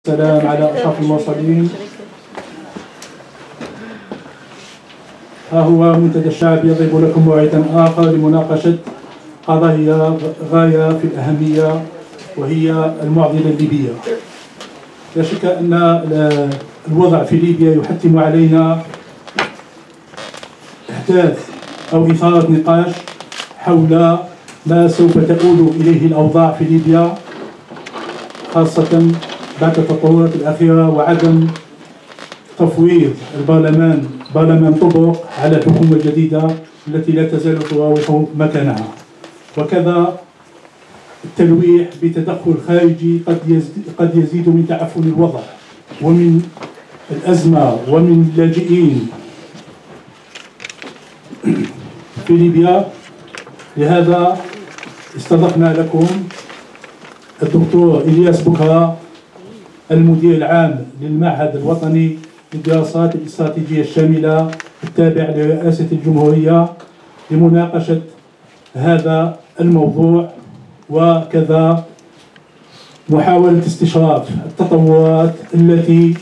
السلام على أشرف المرسلين. ها هو منتدى الشعب يضرب لكم موعدا آخر لمناقشة قضايا غاية في الأهمية وهي المعضلة الليبية. لا شك أن الوضع في ليبيا يحتم علينا إحداث أو إثارة نقاش حول ما سوف تؤول إليه الأوضاع في ليبيا، خاصة بعد التطورات الأخيرة وعدم تفويض برلمان طبق على الحكومة الجديدة التي لا تزال تراوح مكانها، وكذا التلويح بتدخل خارجي قد يزيد من تعفن الوضع ومن الأزمة ومن اللاجئين في ليبيا. لهذا استضفنا لكم الدكتور إلياس بكرة، المدير العام للمعهد الوطني للدراسات الاستراتيجية الشاملة التابع لرئاسة الجمهورية، لمناقشة هذا الموضوع وكذا محاولة استشراف التطورات التي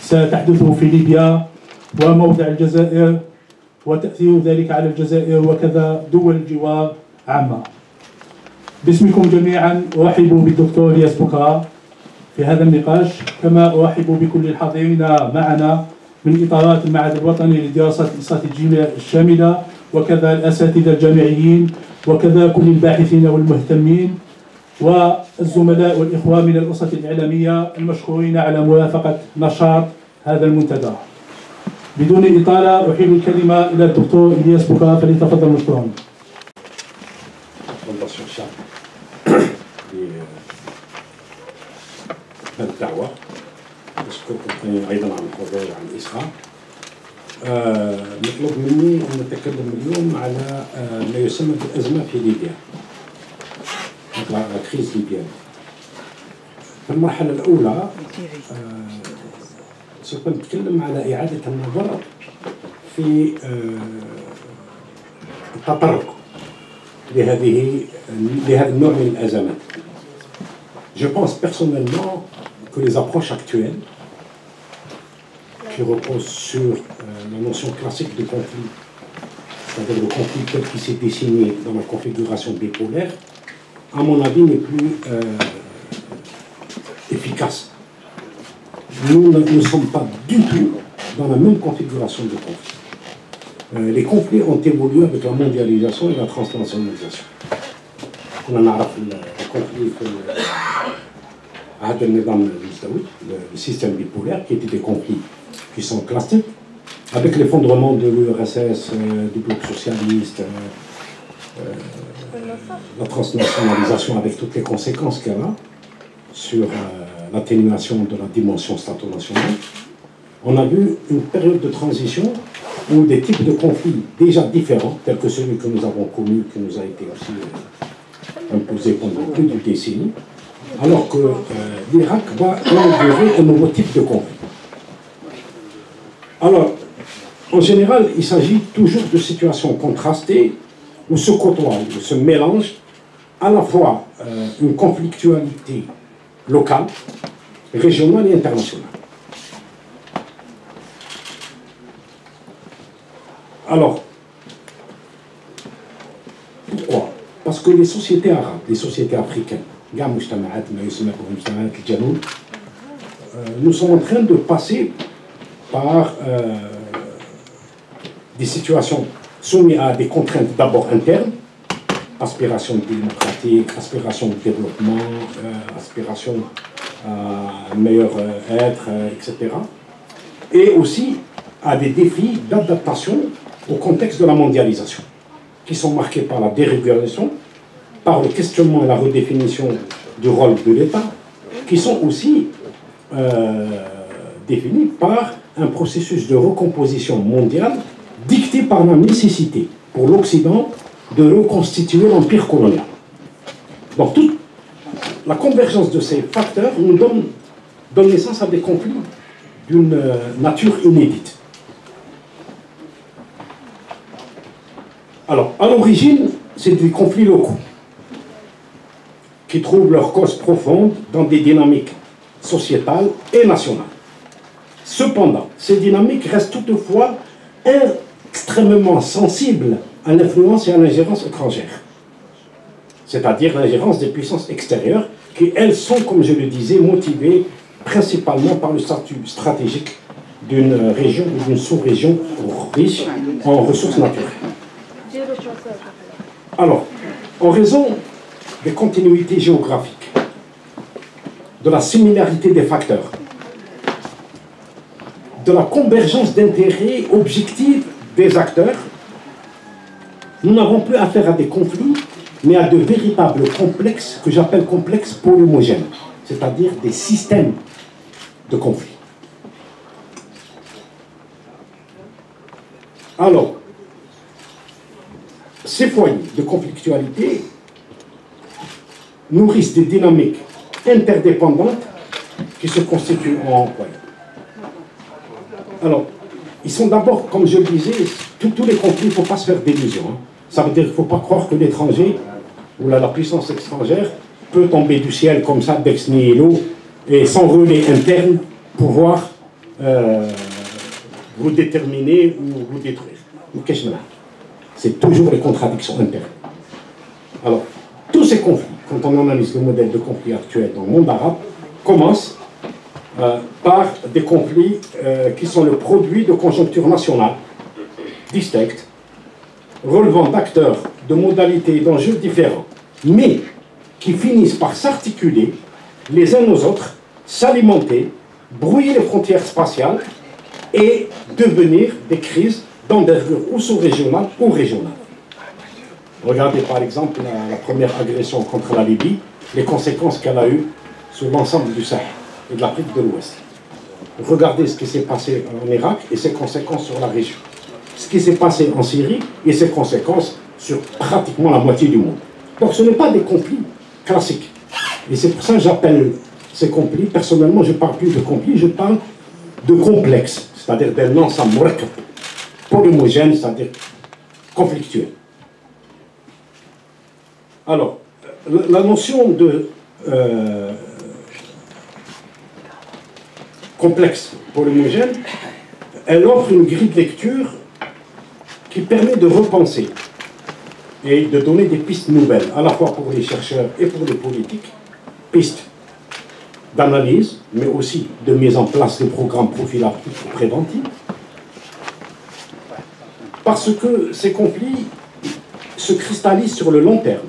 ستحدث في ليبيا وموضع الجزائر وتأثير ذلك على الجزائر وكذا دول الجوار عامة. باسمكم جميعا أرحب بالدكتور إلياس بكرة في هذا النقاش، كما أرحب بكل الحاضرين معنا من إطارات المعهد الوطني للدراسات الاستراتيجية الشاملة وكذا الأساتذة الجامعيين وكذا كل الباحثين والمهتمين والزملاء والإخوة من الأسرة الإعلامية المشكورين على مرافقة نشاط هذا المنتدى. بدون إطالة أحيل الكلمة إلى الدكتور إلياس بكرة، فليتفضل مشكورا. الدعوة، أشكركم أيضا على الحضور وعلى الإصغاء. مطلوب مني أن نتكلم اليوم على ما يسمى بالأزمة في ليبيا، كريز ليبيا. في المرحلة الأولى سوف نتكلم على إعادة النظر في التطرق لهذا النوع من الأزمات. Je pense personnellement que les approches actuelles, qui reposent sur la notion classique de conflit, c'est-à-dire le conflit tel qu'il s'est dessiné dans la configuration bipolaire, à mon avis n'est plus efficace. Nous ne sommes pas du tout dans la même configuration de conflit. Les conflits ont évolué avec la mondialisation et la transnationalisation. On en a le conflit le système bipolaire, qui étaient des conflits qui sont classiques, avec l'effondrement de l'URSS, du bloc socialiste, la transnationalisation avec toutes les conséquences qu'elle a sur l'atténuation de la dimension stato-nationale. On a vu une période de transition où des types de conflits déjà différents, tels que celui que nous avons connu, qui nous a été aussi imposé pendant plus d'une décennie, alors que l'Irak va inaugurer un nouveau type de conflit. Alors, en général, il s'agit toujours de situations contrastées où se côtoient, où se mélangent à la fois une conflictualité locale, régionale et internationale. Alors, pourquoi? Parce que les sociétés arabes, les sociétés africaines, nous sommes en train de passer par des situations soumises à des contraintes d'abord internes, aspiration démocratique, aspiration de développement, aspiration à un meilleur être, etc. Et aussi à des défis d'adaptation au contexte de la mondialisation, qui sont marqués par la dérégulation, par le questionnement et la redéfinition du rôle de l'État, qui sont aussi définis par un processus de recomposition mondiale dicté par la nécessité pour l'Occident de reconstituer l'empire colonial. Donc toute la convergence de ces facteurs nous donne naissance à des conflits d'une nature inédite. Alors, à l'origine, c'est des conflits locaux qui trouvent leur cause profonde dans des dynamiques sociétale et nationale. Cependant, ces dynamiques restent toutefois extrêmement sensibles à l'influence et à l'ingérence étrangère, c'est-à-dire l'ingérence des puissances extérieures qui, elles, sont, comme je le disais, motivées principalement par le statut stratégique d'une région ou d'une sous-région riche en ressources naturelles. Alors, en raison des continuités géographiques, de la similarité des facteurs, de la convergence d'intérêts objectifs des acteurs, nous n'avons plus affaire à des conflits, mais à de véritables complexes que j'appelle complexes polymogènes, c'est-à-dire des systèmes de conflits. Alors, ces foyers de conflictualité nourrissent des dynamiques interdépendantes qui se constituent en foyers. Alors, ils sont d'abord, comme je le disais, tous les conflits, il ne faut pas se faire d'illusions. Hein. Ça veut dire qu'il ne faut pas croire que l'étranger, ou la puissance étrangère, peut tomber du ciel comme ça, d'ex nihilo, et sans relais interne, pouvoir vous déterminer ou vous détruire. C'est toujours les contradictions internes. Alors, tous ces conflits, quand on analyse le modèle de conflit actuel dans le monde arabe, commencent par des conflits qui sont le produit de conjonctures nationales distinctes, relevant d'acteurs, de modalités et d'enjeux différents, mais qui finissent par s'articuler les uns aux autres, s'alimenter, brouiller les frontières spatiales et devenir des crises d'envergure ou sous-régionale ou régionale. Regardez par exemple la première agression contre la Libye, les conséquences qu'elle a eues sur l'ensemble du Sahel et de l'Afrique de l'Ouest. Regardez ce qui s'est passé en Irak et ses conséquences sur la région. Ce qui s'est passé en Syrie et ses conséquences sur pratiquement la moitié du monde. Donc ce n'est pas des conflits classiques. Et c'est pour ça que j'appelle ces conflits, personnellement je ne parle plus de conflits, je parle de complexes, c'est-à-dire d'un ensemble polymogène, c'est-à-dire conflictuel. Alors, la notion de complexe polymogène, elle offre une grille de lecture qui permet de repenser et de donner des pistes nouvelles, à la fois pour les chercheurs et pour les politiques, pistes d'analyse, mais aussi de mise en place de programmes prophylactiques ou préventifs, parce que ces conflits se cristallisent sur le long terme,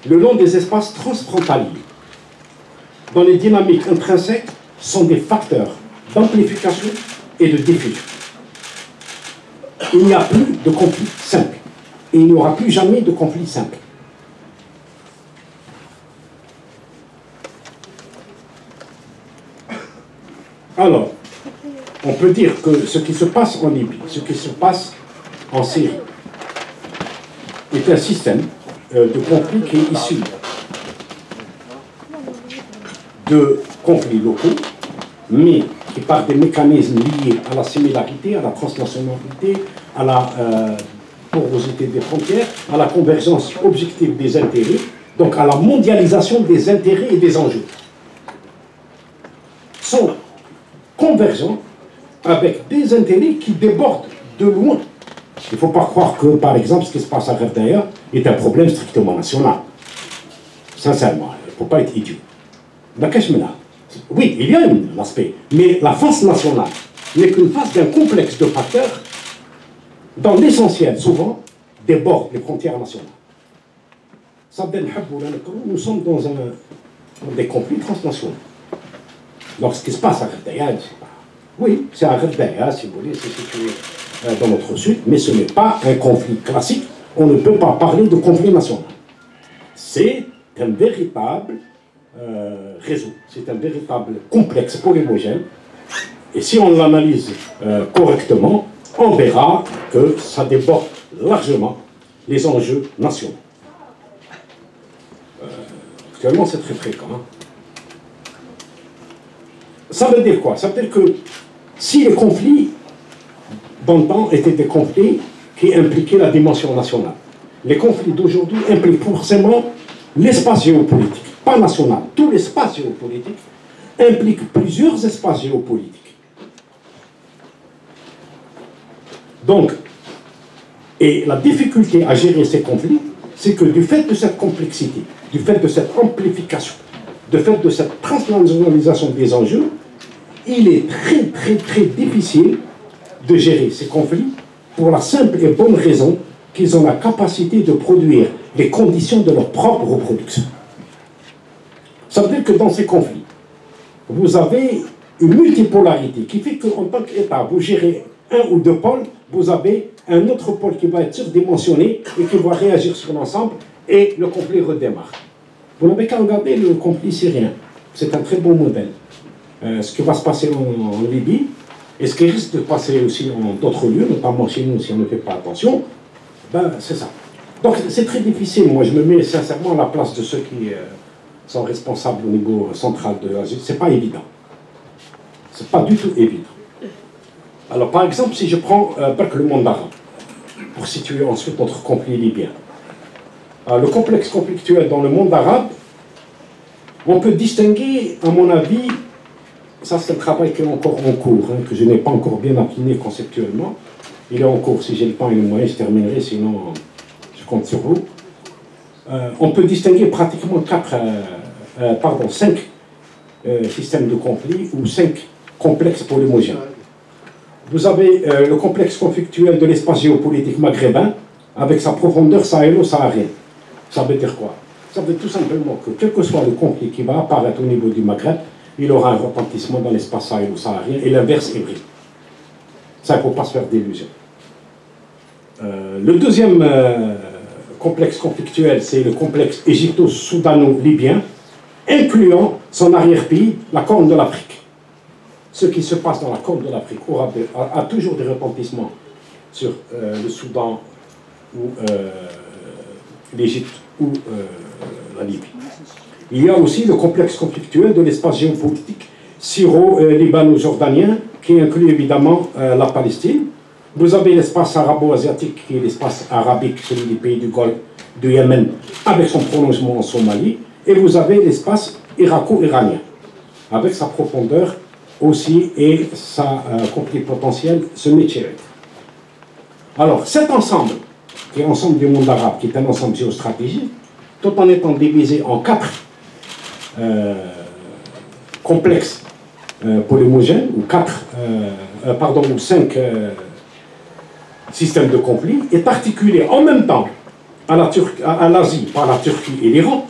le long des espaces transfrontaliers, dont les dynamiques intrinsèques sont des facteurs d'amplification et de diffusion. Il n'y a plus de conflit simple, et il n'y aura plus jamais de conflit simple. Alors, on peut dire que ce qui se passe en Libye, ce qui se passe en Syrie, est un système de conflits qui est issu de conflits locaux, mais qui par des mécanismes liés à la similarité, à la transnationalité, à la porosité des frontières, à la convergence objective des intérêts, donc à la mondialisation des intérêts et des enjeux, sont convergents avec des intérêts qui débordent de loin. Il ne faut pas croire que, par exemple, ce qui se passe à Gherdaya est un problème strictement national. Sincèrement, il ne faut pas être idiot. Oui, il y a un aspect, mais la face nationale n'est qu'une face d'un complexe de facteurs dans l'essentiel, souvent, déborde les frontières nationales. Nous sommes dans des conflits transnationaux. Donc ce qui se passe à Gherdaya, oui, c'est à Gherdaya, si vous voulez, c'est situé dans notre sud, mais ce n'est pas un conflit classique. On ne peut pas parler de conflit national. C'est un véritable réseau, c'est un véritable complexe polymogène. Et si on l'analyse correctement, on verra que ça déborde largement les enjeux nationaux. Actuellement, c'est très fréquent. Hein. Ça veut dire quoi? Ça veut dire que si les conflits, dans le temps, étaient des conflits qui impliquaient la dimension nationale, les conflits d'aujourd'hui impliquent forcément l'espace géopolitique, pas national, tout l'espace géopolitique, implique plusieurs espaces géopolitiques. Donc, et la difficulté à gérer ces conflits, c'est que du fait de cette complexité, du fait de cette amplification, du fait de cette transnationalisation des enjeux, il est très difficile de gérer ces conflits pour la simple et bonne raison qu'ils ont la capacité de produire les conditions de leur propre reproduction. Ça veut dire que dans ces conflits, vous avez une multipolarité qui fait qu'en tant qu'État, vous gérez un ou deux pôles, vous avez un autre pôle qui va être surdimensionné et qui va réagir sur l'ensemble et le conflit redémarre. Vous n'avez qu'à regarder le conflit syrien. C'est un très bon modèle. Ce qui va se passer en Libye et ce qui risque de passer aussi en d'autres lieux, notamment chez nous si on ne fait pas attention, ben, c'est ça. Donc c'est très difficile. Moi je me mets sincèrement à la place de ceux qui sont responsables au niveau central de l'Asie. C'est pas évident. C'est pas du tout évident. Alors par exemple, si je prends le monde arabe, pour situer ensuite notre conflit libyen. Le complexe conflictuel dans le monde arabe, on peut distinguer, à mon avis, ça c'est un travail qui est encore en cours, que je n'ai pas encore bien affiné conceptuellement. Il est en cours, si j'ai le temps et le moyen, je terminerai, sinon je compte sur vous. On peut distinguer pratiquement 5 systèmes de conflit ou 5 complexes polymogènes. Vous avez le complexe conflictuel de l'espace géopolitique maghrébin avec sa profondeur sahélo-saharienne. Ça veut dire quoi? Ça veut dire tout simplement que quel que soit le conflit qui va apparaître au niveau du Maghreb, il aura un retentissement dans l'espace sahélo-saharien et l'inverse est vrai. Ça, il ne faut pas se faire d'illusions. Le deuxième complexe conflictuel, c'est le complexe égypto-soudano-libyen, incluant son arrière-pays, la Corne de l'Afrique. Ce qui se passe dans la Corne de l'Afrique a toujours des retentissements sur le Soudan ou l'Égypte ou la Libye. Il y a aussi le complexe conflictuel de l'espace géopolitique syro-libano-jordanien qui inclut évidemment la Palestine. Vous avez l'espace arabo-asiatique qui est l'espace arabique, celui des pays du Golfe, du Yémen, avec son prolongement en Somalie. Et vous avez l'espace irako-iranien, avec sa profondeur aussi et sa conflit potentiel semi-tchérique. Alors, cet ensemble, qui est l'ensemble du monde arabe, qui est un ensemble géostratégique, tout en étant divisé en 4 complexes polymogènes, ou 5 systèmes de conflit, est articulé en même temps à l'Asie par la Turquie et l'Iran.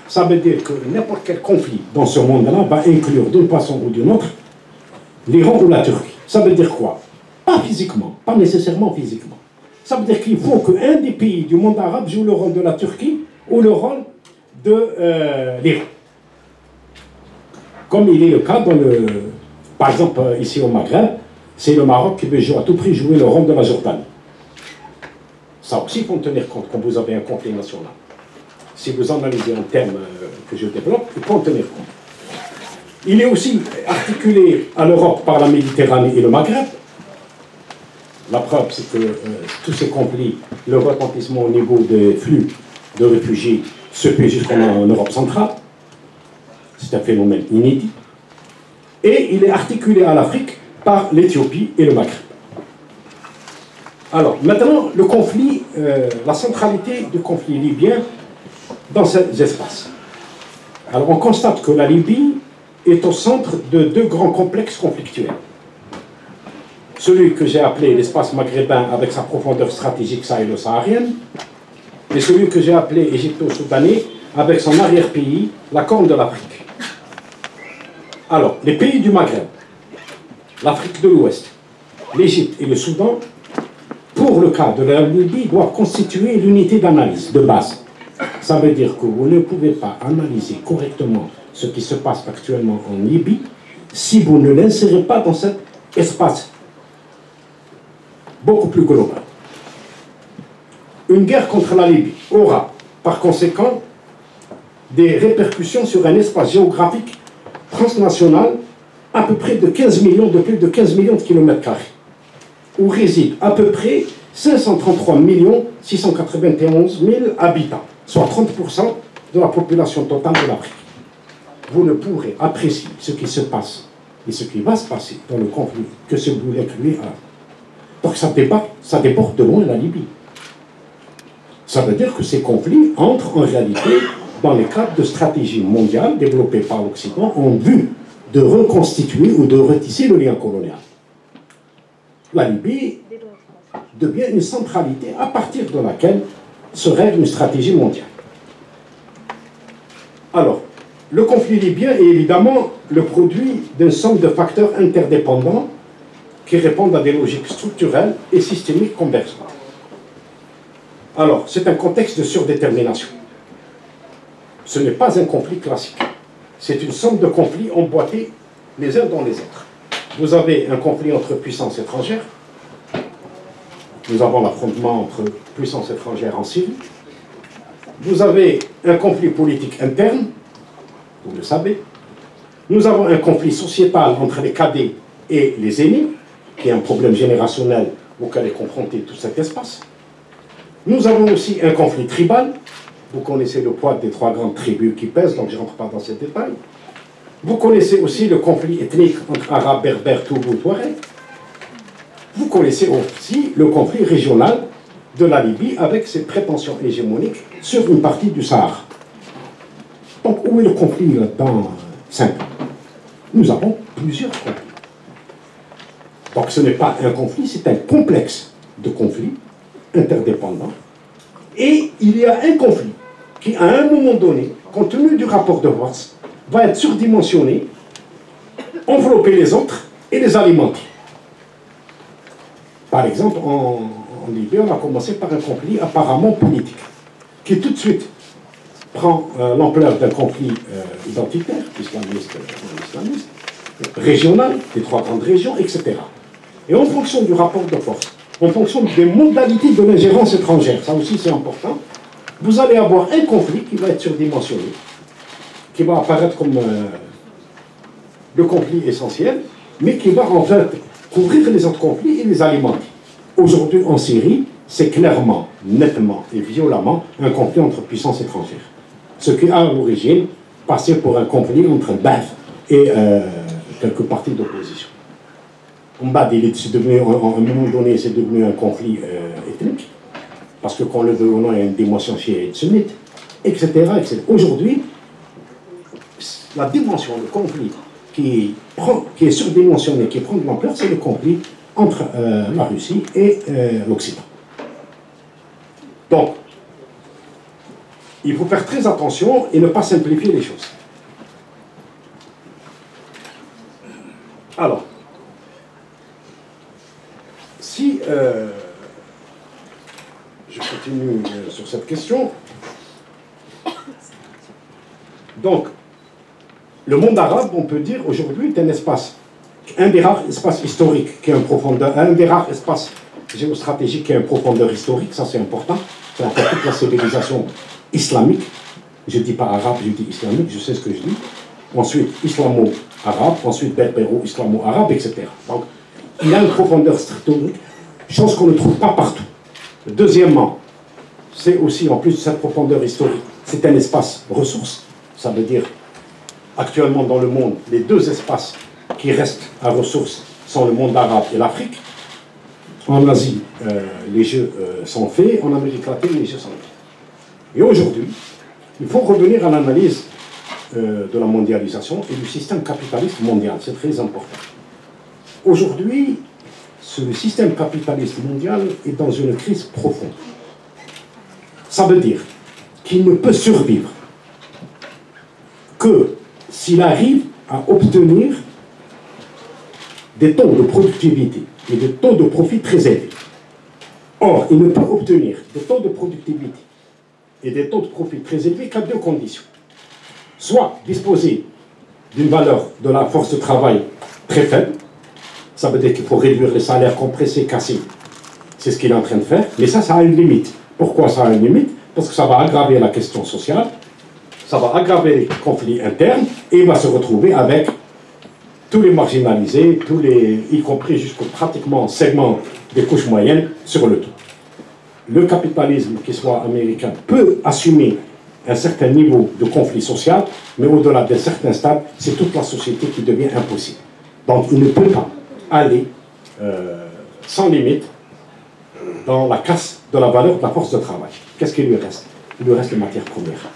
Ça veut dire que n'importe quel conflit dans ce monde-là va inclure d'une façon ou d'une autre l'Iran ou la Turquie. Ça veut dire quoi? Pas physiquement, pas nécessairement physiquement. Ça veut dire qu'il faut qu'un des pays du monde arabe joue le rôle de la Turquie ou le rôle de l'Iran. Comme il est le cas par exemple ici au Maghreb, c'est le Maroc qui veut à tout prix jouer le rôle de la Jordanie. Ça aussi, il faut en tenir compte quand vous avez un conflit national. Si vous analysez en termes que je développe, il faut en tenir compte. Il est aussi articulé à l'Europe par la Méditerranée et le Maghreb. La preuve, c'est que tous ces conflits, le retentissement au niveau des flux de réfugiés se fait jusqu'en Europe centrale. C'est un phénomène inédit. Et il est articulé à l'Afrique par l'Éthiopie et le Maghreb. Alors, maintenant, le conflit, la centralité du conflit libyen dans ces espaces. Alors, on constate que la Libye est au centre de 2 grands complexes conflictuels. Celui que j'ai appelé l'espace maghrébin avec sa profondeur stratégique sahélo-saharienne, et celui que j'ai appelé égypto-soudanais avec son arrière-pays, la Corne de l'Afrique. Alors, les pays du Maghreb, l'Afrique de l'Ouest, l'Égypte et le Soudan, pour le cas de la Libye, doivent constituer l'unité d'analyse de base. Ça veut dire que vous ne pouvez pas analyser correctement ce qui se passe actuellement en Libye si vous ne l'insérez pas dans cet espace beaucoup plus global. Une guerre contre la Libye aura, par conséquent, des répercussions sur un espace géographique transnational à peu près de plus de 15 millions de kilomètres carrés, où résident à peu près 533 691 000 habitants, soit 30% de la population totale de l'Afrique. vous ne pourrez apprécier ce qui se passe et ce qui va se passer dans le conflit que si vous l'incluez à. Donc ça déborde de loin la Libye. Ça veut dire que ces conflits entrent en réalité dans les cadres de stratégies mondiales développées par l'Occident en vue de reconstituer ou de retisser le lien colonial. La Libye devient une centralité à partir de laquelle se règle une stratégie mondiale. Alors, le conflit libyen est évidemment le produit d'une somme de facteurs interdépendants qui répondent à des logiques structurelles et systémiques convergentes. Alors, c'est un contexte de surdétermination. Ce n'est pas un conflit classique. C'est une somme de conflits emboîtés les uns dans les autres. Vous avez un conflit entre puissances étrangères. Nous avons l'affrontement entre puissances étrangères en Syrie. Vous avez un conflit politique interne, vous le savez. Nous avons un conflit sociétal entre les cadets et les aînés, qui est un problème générationnel auquel est confronté tout cet espace. Nous avons aussi un conflit tribal. Vous connaissez le poids des 3 grandes tribus qui pèsent, donc je ne rentre pas dans ces détails. Vous connaissez aussi le conflit ethnique entre Arabes, Berbères, Toubou, Touareg. Vous connaissez aussi le conflit régional de la Libye avec ses prétentions hégémoniques sur une partie du Sahara. Donc, où est le conflit là-dedans simple? Nous avons plusieurs conflits. Donc, ce n'est pas un conflit, c'est un complexe de conflits interdépendants. Et il y a un conflit qui, à un moment donné, compte tenu du rapport de force, va être surdimensionné, envelopper les autres et les alimenter. Par exemple, en Libye, on a commencé par un conflit apparemment politique, qui tout de suite prend l'ampleur d'un conflit identitaire, islamiste, régional, des 3 grandes régions, etc. Et en fonction du rapport de force, en fonction des modalités de l'ingérence étrangère, ça aussi c'est important, vous allez avoir un conflit qui va être surdimensionné, qui va apparaître comme le conflit essentiel, mais qui va en fait couvrir les autres conflits et les alimenter. Aujourd'hui, en Syrie, c'est clairement, nettement et violemment un conflit entre puissances étrangères. Ce qui a à l'origine passé pour un conflit entre Ba'ath et quelques partis d'opposition. Mbad, c'est devenu, à un moment donné, c'est devenu un conflit ethnique, parce que quand le veut ou non, il y a une dimension chiite sunnite, etc. etc. Aujourd'hui, la dimension, le conflit qui est surdimensionné, qui prend de l'ampleur, c'est le conflit entre la Russie et l'Occident. Donc, il faut faire très attention et ne pas simplifier les choses. Alors, si je continue sur cette question, donc, le monde arabe, on peut dire aujourd'hui, est un espace, un des rares espaces historiques qui a une profondeur, un des rares espaces géostratégiques qui a une profondeur historique, ça c'est important, c'est encore toute la civilisation islamique, je ne dis pas arabe, je dis islamique, je sais ce que je dis, ensuite islamo-arabe, ensuite berbéro-islamo-arabe, etc. Donc, il y a une profondeur historique, chose qu'on ne trouve pas partout. Deuxièmement, c'est aussi, en plus de cette profondeur historique, c'est un espace ressources, ça veut dire, actuellement dans le monde, les 2 espaces qui restent à ressources sont le monde arabe et l'Afrique. En Asie, les jeux sont faits, en Amérique latine, les jeux sont faits. Et aujourd'hui, il faut revenir à l'analyse de la mondialisation et du système capitaliste mondial, c'est très important. Aujourd'hui, ce système capitaliste mondial est dans une crise profonde. Ça veut dire qu'il ne peut survivre que s'il arrive à obtenir des taux de productivité et des taux de profit très élevés. Or, il ne peut obtenir des taux de productivité et des taux de profit très élevés qu'à 2 conditions. Soit disposer d'une valeur de la force de travail très faible, ça veut dire qu'il faut réduire les salaires, compresser, casser. C'est ce qu'il est en train de faire, mais ça a une limite. Pourquoi ça a une limite? Parce que ça va aggraver la question sociale, ça va aggraver les conflits internes, et il va se retrouver avec tous les marginalisés, y compris jusqu'au pratiquement segment des couches moyennes, sur le tout. Le capitalisme, qu'il soit américain, peut assumer un certain niveau de conflit social, mais au-delà d'un certain stade, c'est toute la société qui devient impossible. Donc il ne peut pas aller sans limite dans la casse de la valeur de la force de travail. Qu'est-ce qu'il lui reste? Il lui reste les matières premières.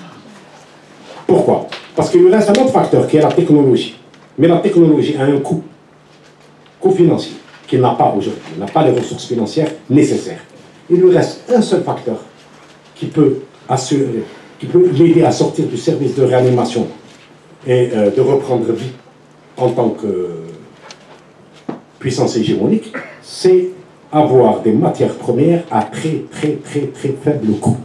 Pourquoi? Parce qu'il lui reste un autre facteur qui est la technologie. Mais la technologie a un coût financier qu'il n'a pas aujourd'hui. Il n'a pas les ressources financières nécessaires. Il lui reste un seul facteur qui peut assurer, qui peut l'aider à sortir du service de réanimation et de reprendre vie en tant que puissance hégémonique, c'est avoir des matières premières à très faible coût.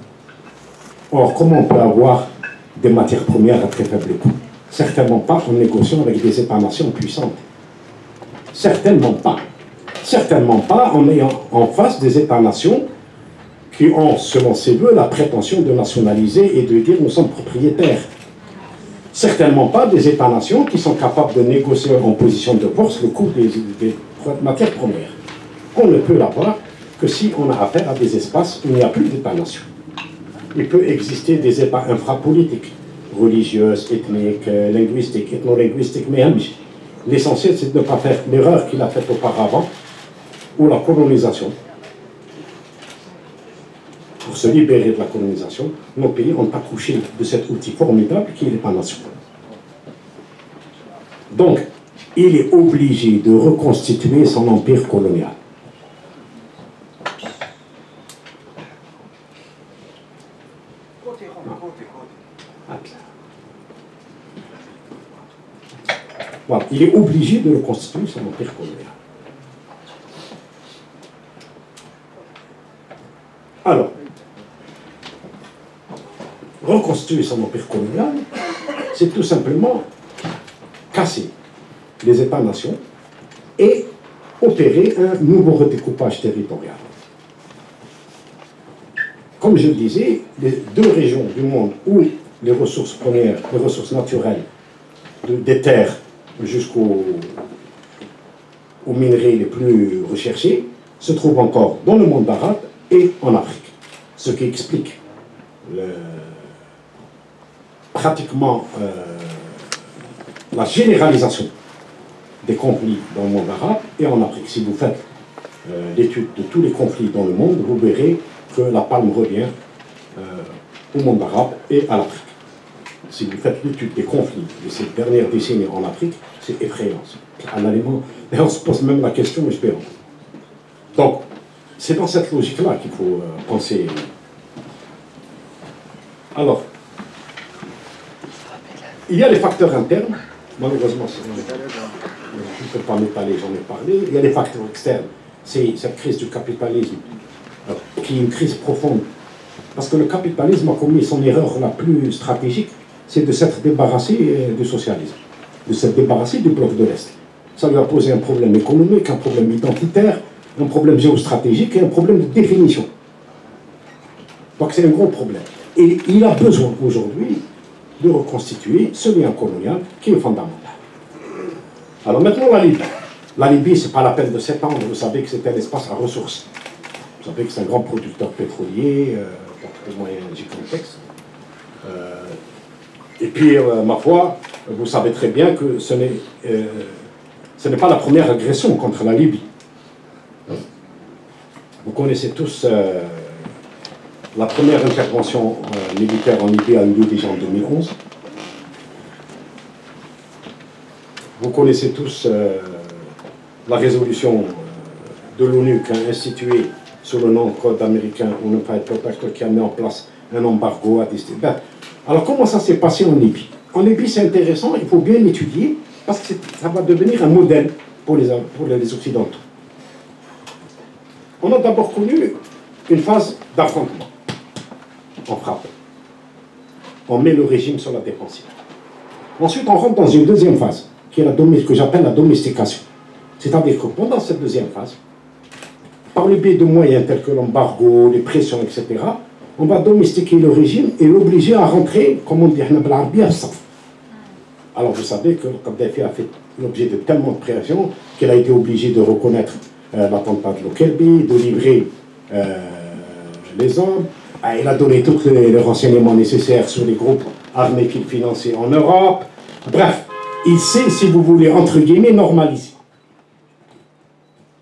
Or, comment on peut avoir des matières premières à très faible coût? Certainement pas en négociant avec des États-nations puissantes. Certainement pas. Certainement pas en ayant en face des États-nations qui ont, selon ses voeux, la prétention de nationaliser et de dire nous sommes propriétaires. Certainement pas des États-nations qui sont capables de négocier en position de force le coût des matières premières. On ne peut l'avoir que si on a affaire à des espaces où il n'y a plus d'États-nations. Il peut exister des États infrapolitiques, religieux, ethniques, linguistiques, ethno-linguistiques, mais l'essentiel, c'est de ne pas faire l'erreur qu'il a faite auparavant, ou la colonisation. Pour se libérer de la colonisation, nos pays ont accouché de cet outil formidable qui est l'État-nation. Donc, il est obligé de reconstituer son empire colonial. Voilà, il est obligé de reconstituer son empire colonial. Alors, reconstituer son empire colonial, c'est tout simplement casser les États-nations et opérer un nouveau redécoupage territorial. Comme je le disais, les deux régions du monde où les ressources premières, les ressources naturelles des terres jusqu'aux minerais les plus recherchés se trouvent encore dans le monde arabe et en Afrique. Ce qui explique pratiquement la généralisation des conflits dans le monde arabe et en Afrique. Si vous faites l'étude de tous les conflits dans le monde, vous verrez que la palme revient au monde arabe et à l'Afrique. Si vous faites l'étude des conflits de ces dernières décennies en Afrique, c'est effrayant. Et on se pose même la question, mais je vais. Donc, c'est dans cette logique-là qu'il faut penser. Alors, il y a les facteurs internes, malheureusement, je ne peux pas m'étaler, j'en ai parlé. Il y a les facteurs externes, c'est cette crise du capitalisme, qui est une crise profonde. Parce que le capitalisme a commis son erreur la plus stratégique, c'est de s'être débarrassé du socialisme, de s'être débarrassé du bloc de l'Est. Ça lui a posé un problème économique, un problème identitaire, un problème géostratégique et un problème de définition. Donc c'est un gros problème. Et il a besoin aujourd'hui de reconstituer ce lien colonial qui est fondamental. Alors maintenant la Libye. La Libye, ce n'est pas la peine de s'étendre. Vous savez que c'est un espace à ressources. Vous savez que c'est un grand producteur pétrolier, des moyens gigantesques. Et puis, ma foi, vous savez très bien que ce n'est pas la première agression contre la Libye. Vous connaissez tous la première intervention militaire en Libye a eu lieu déjà en 2011. Vous connaissez tous la résolution de l'ONU qui a institué sous le nom Code américain Unified Protector qui a mis en place un embargo à destination. Alors comment ça s'est passé en Libye? En Libye c'est intéressant, il faut bien l'étudier parce que ça va devenir un modèle pour les Occidentaux. On a d'abord connu une phase d'affrontement. On frappe. On met le régime sur la défensive. Ensuite, on rentre dans une deuxième phase, qui est que j'appelle la domestication. C'est-à-dire que pendant cette deuxième phase, par le biais de moyens tels que l'embargo, les pressions, etc., on va domestiquer le régime et l'obliger à rentrer, comme on dit, à saf. Alors vous savez que Kadhafi a fait l'objet de tellement de pressions qu'il a été obligé de reconnaître l'attentat de Lockerbie, de livrer les hommes, Il a donné tous les renseignements nécessaires sur les groupes armés qu'il finançait en Europe. Bref, il s'est, si vous voulez, entre guillemets, normalisé.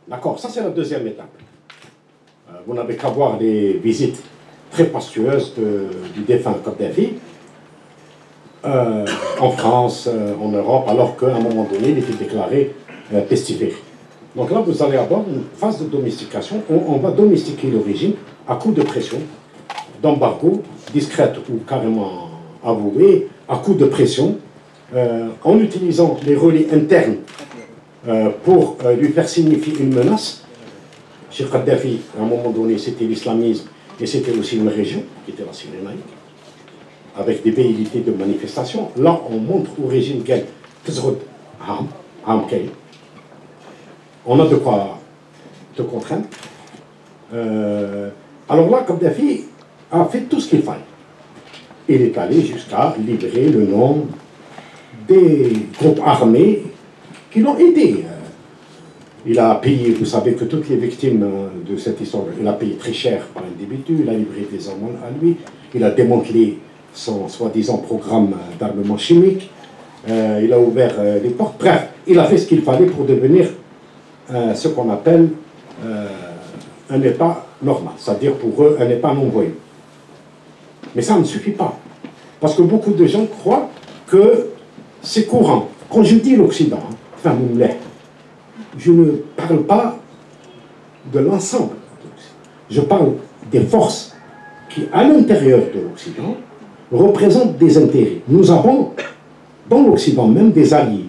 D'accord, ça c'est la deuxième étape. Vous n'avez qu'à voir les visites très fastueuses du défunt Kadhafi en France, en Europe, alors qu'à un moment donné, il était déclaré pestiféré. Donc là, vous allez avoir une phase de domestication où on va domestiquer le régime à coup de pression, d'embargo, discrète ou carrément avouée, à coup de pression, en utilisant les relais internes pour lui faire signifier une menace. Chez Kadhafi, à un moment donné, c'était l'islamisme et c'était aussi une région, qui était la Cyrénaïque, avec des velléités de manifestation. Là, on montre au régime qu'elle on a de quoi te contraindre. Alors là, Kadhafi a fait tout ce qu'il fallait. Il est allé jusqu'à livrer le nom des groupes armés qui l'ont aidé. Il a payé, vous savez que toutes les victimes de cette histoire, il a payé très cher par individu, il a livré des armes à lui, il a démantelé son soi-disant programme d'armement chimique, il a ouvert les portes, bref, il a fait ce qu'il fallait pour devenir ce qu'on appelle un État normal, c'est-à-dire pour eux un État non-voyou. Mais ça ne suffit pas, parce que beaucoup de gens croient que c'est courant. Quand je dis l'Occident, je ne parle pas de l'ensemble, je parle des forces qui, à l'intérieur de l'Occident, représentent des intérêts. Nous avons dans l'Occident même des alliés.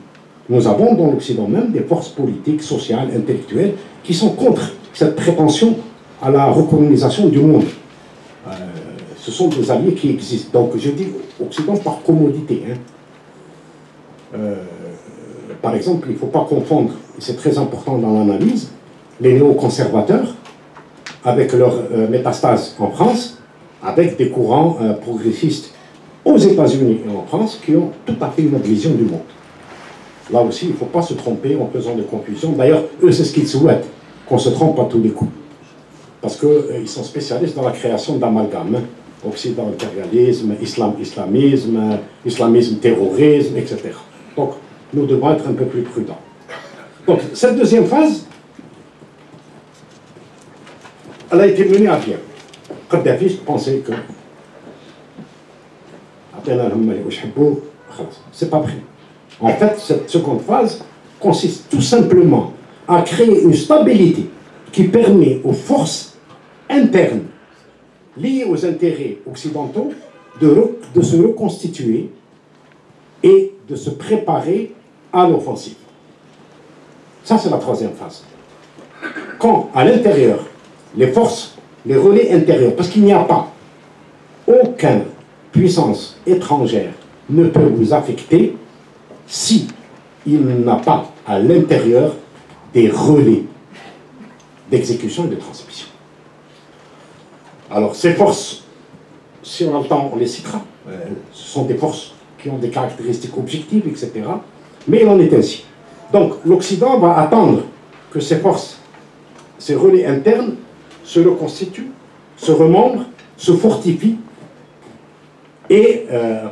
Nous avons dans l'Occident même des forces politiques, sociales, intellectuelles qui sont contre cette prétention à la recolonisation du monde. Ce sont des alliés qui existent. Donc je dis Occident par commodité. Par exemple, il ne faut pas confondre, et c'est très important dans l'analyse, les néoconservateurs avec leur métastase en France, avec des courants progressistes aux États-Unis et en France qui ont tout à fait une autre vision du monde. Là aussi, il ne faut pas se tromper en faisant des confusions. D'ailleurs, eux, c'est ce qu'ils souhaitent, qu'on se trompe à tous les coups. Parce qu'ils sont spécialistes dans la création d'amalgames. Occident, impérialisme, islamisme, islamisme, terrorisme, etc. Donc, nous devons être un peu plus prudents. Donc, cette deuxième phase, elle a été menée à bien. Kadhafi pensait que c'est pas prêt. En fait, cette seconde phase consiste tout simplement à créer une stabilité qui permet aux forces internes liées aux intérêts occidentaux de se reconstituer et de se préparer à l'offensive. Ça, c'est la troisième phase. Quand, à l'intérieur, les forces, les relais intérieurs, parce qu'il n'y a pas aucune puissance étrangère ne peut vous affecter si il n'a pas à l'intérieur des relais d'exécution et de transmission. Alors ces forces, si on a le temps, on les citera. Ce sont des forces qui ont des caractéristiques objectives, etc. Mais il en est ainsi. Donc l'Occident va attendre que ces forces, ces relais internes, se reconstituent, se remembrent, se fortifient et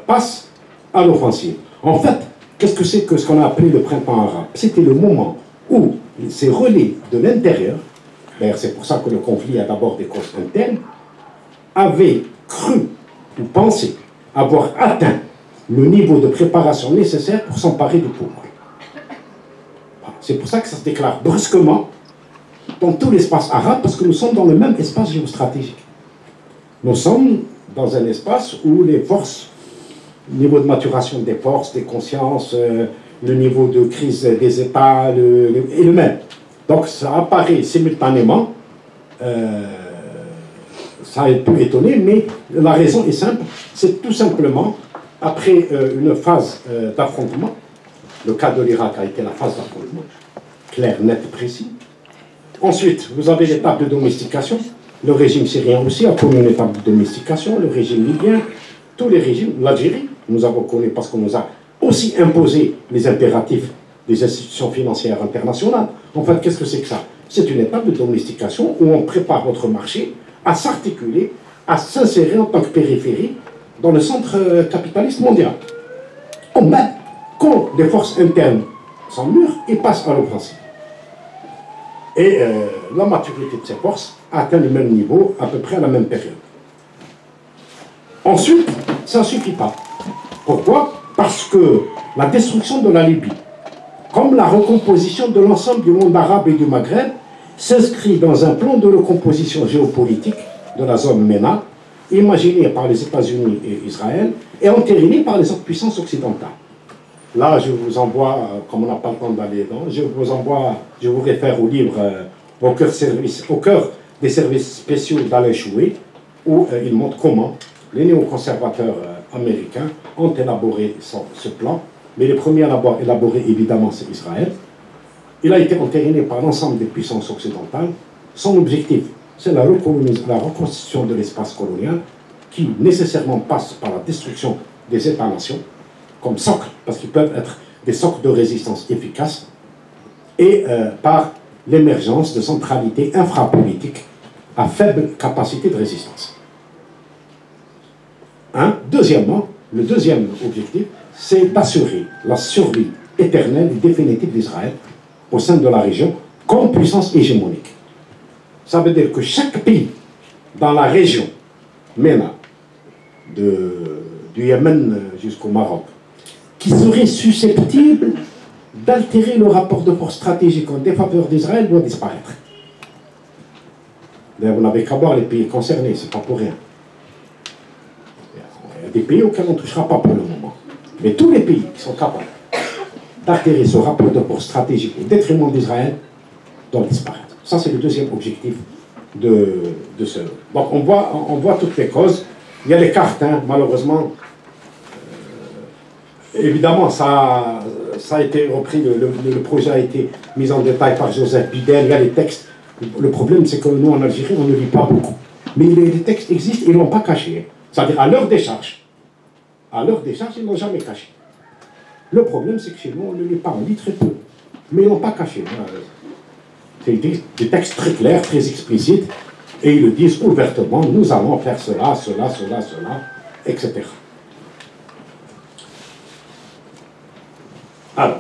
passent à l'offensive. En fait, qu'est-ce que c'est que ce qu'on a appelé le printemps arabe? C'était le moment où ces relais de l'intérieur, d'ailleurs c'est pour ça que le conflit a d'abord des causes internes, avaient cru ou pensé avoir atteint le niveau de préparation nécessaire pour s'emparer du pouvoir. C'est pour ça que ça se déclare brusquement dans tout l'espace arabe, parce que nous sommes dans le même espace géostratégique. Nous sommes dans un espace où les forces, le niveau de maturation des forces, des consciences, le niveau de crise des États est le même. Donc ça apparaît simultanément, ça peut étonner, mais la raison est simple, c'est tout simplement, après une phase d'affrontement, le cas de l'Irak a été la phase d'affrontement, clair, net, précis. Ensuite, vous avez l'étape de domestication, le régime syrien aussi a connu une étape de domestication, le régime libyen, tous les régimes, l'Algérie, nous avons connu parce qu'on nous a aussi imposé les impératifs des institutions financières internationales. En fait, qu'est-ce que c'est que ça? C'est une étape de domestication où on prépare notre marché à s'articuler à s'insérer en tant que périphérie dans le centre capitaliste mondial. Quand les forces internes sont mûres, ils passent à l'offensive. Et la maturité de ces forces atteint le même niveau à peu près à la même période. Ensuite, ça ne suffit pas. Pourquoi? Parce que la destruction de la Libye, comme la recomposition de l'ensemble du monde arabe et du Maghreb, s'inscrit dans un plan de recomposition géopolitique de la zone MENA, imaginé par les États-Unis et Israël, et entériné par les autres puissances occidentales. Là, je vous envoie, comme on n'a pas le temps d'aller dedans, je vous réfère au livre au cœur des services spéciaux d'Alain Chouet, où il montre comment les néoconservateurs américains ont élaboré ce plan, mais les premiers à l'avoir élaboré, évidemment, c'est Israël. Il a été entériné par l'ensemble des puissances occidentales. Son objectif, c'est la reconstitution de l'espace colonial, qui nécessairement passe par la destruction des États-nations, comme socle, parce qu'ils peuvent être des socles de résistance efficaces, et par l'émergence de centralités infrapolitiques à faible capacité de résistance. Deuxièmement, le deuxième objectif, c'est d'assurer la survie éternelle et définitive d'Israël au sein de la région comme puissance hégémonique. Ça veut dire que chaque pays dans la région MENA, du Yémen jusqu'au Maroc, qui serait susceptible d'altérer le rapport de force stratégique en défaveur d'Israël doit disparaître. D'ailleurs, vous n'avez qu'à voir les pays concernés, ce n'est pas pour rien. Il y a des pays auxquels on ne touchera pas pour le moment. Mais tous les pays qui sont capables d'altérer ce rapport de force stratégique au détriment d'Israël doivent disparaître. Ça, c'est le deuxième objectif de ce... Donc, on voit toutes les causes. Il y a les cartes, hein, malheureusement. Évidemment, ça a été repris, le projet a été mis en détail par Joseph Bidel, il y a les textes. Le problème, c'est que nous, en Algérie, on ne lit pas beaucoup. Mais les textes existent, ils ne l'ont pas caché. C'est-à-dire, à leur décharge, ils ne l'ont jamais caché. Le problème, c'est que chez nous, on ne lit pas, on lit très peu. Mais ils ne l'ont pas caché. C'est des textes très clairs, très explicites, et ils le disent ouvertement, nous allons faire cela, etc. Alors,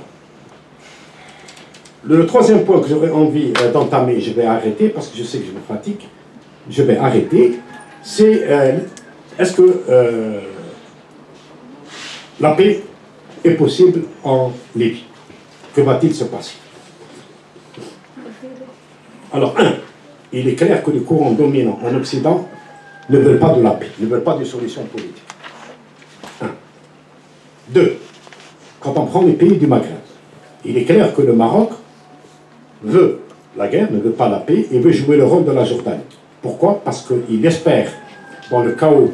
le troisième point que j'aurais envie d'entamer, je vais arrêter, parce que je sais que je me fatigue, je vais arrêter, c'est est-ce que la paix est possible en Libye? Que va-t-il se passer? Alors, il est clair que les courants dominants en Occident ne veulent pas de la paix, ne veulent pas de solution politique. 2. Quand on prend les pays du Maghreb, il est clair que le Maroc veut la guerre, ne veut pas la paix, et veut jouer le rôle de la Jordanie. Pourquoi? Parce qu'il espère, dans le chaos